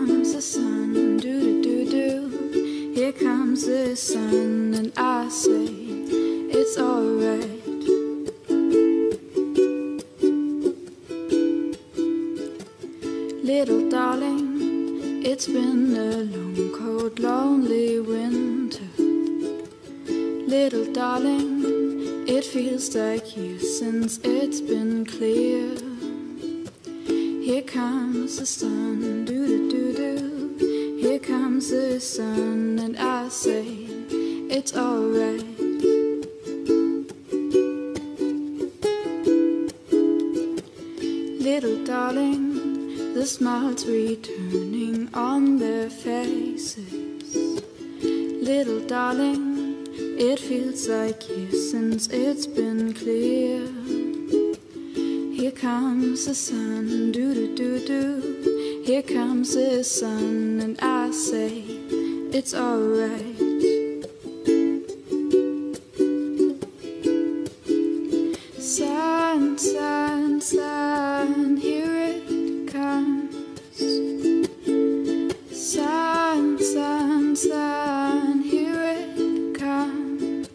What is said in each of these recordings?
comes the sun, do-do-do-do. Here comes the sun, and I say it's alright. Little darling, it's been a long, cold, lonely winter. Little darling, it feels like years since it's been clear. Here comes the sun, do-do-do-do. Here comes the sun, and I say it's alright. Little darling, the smiles returning on their faces. Little darling, it feels like years since it's been clear. Here comes the sun, do-do-do-do. Here comes the sun, and I say it's alright. Sun, sun, sun, here it comes. Sun, sun, sun, here it comes.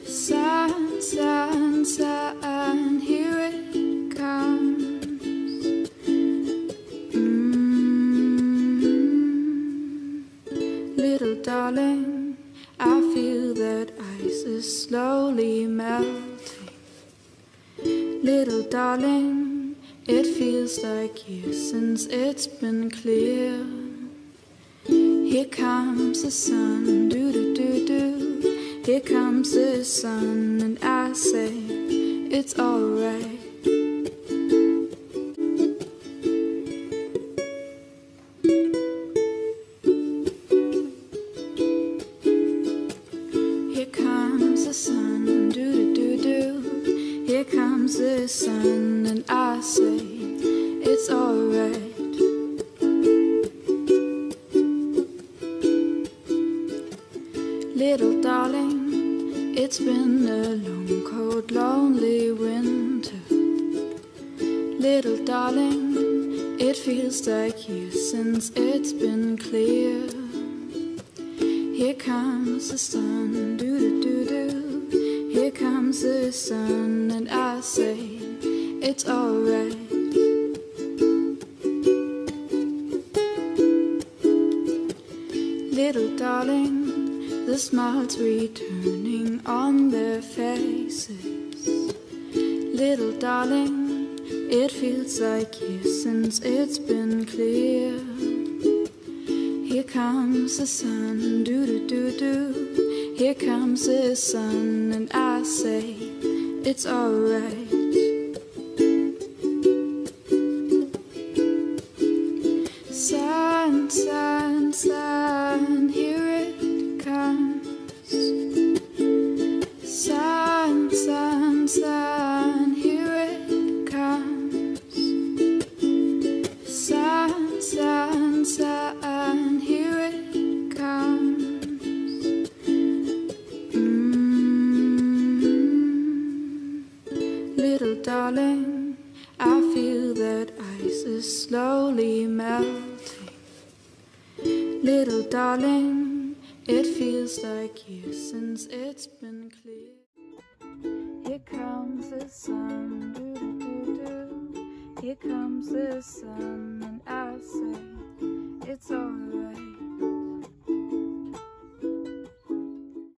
Sun, sun, sun, here it comes. Little darling, I feel that ice is slowly melting. Little darling, it feels like years since it's been clear. Here comes the sun, do-do-do-do. Here comes the sun, and I say it's alright. Here comes the sun, do-do-do-do. Here comes the sun, and I say it's alright. Little darling, it's been a long, cold, lonely winter. Little darling, it feels like years since it's been clear. Here comes the sun, do-do-do-do. Here comes the sun, and I say it's alright. Little darling, the smiles returning on their faces. Little darling, it feels like years since it's been clear. Here comes the sun, do-do-do-do. Here comes the sun, and I say it's alright. Sun, sun, sun, here it comes. Sun, sun, sun, here it comes. Sun, sun, sun, here it comes. Little darling, I feel that ice is slowly melting. Little darling, it feels like years since it's been clear. Here comes the sun, do-do-do-do. Here comes the sun, and I say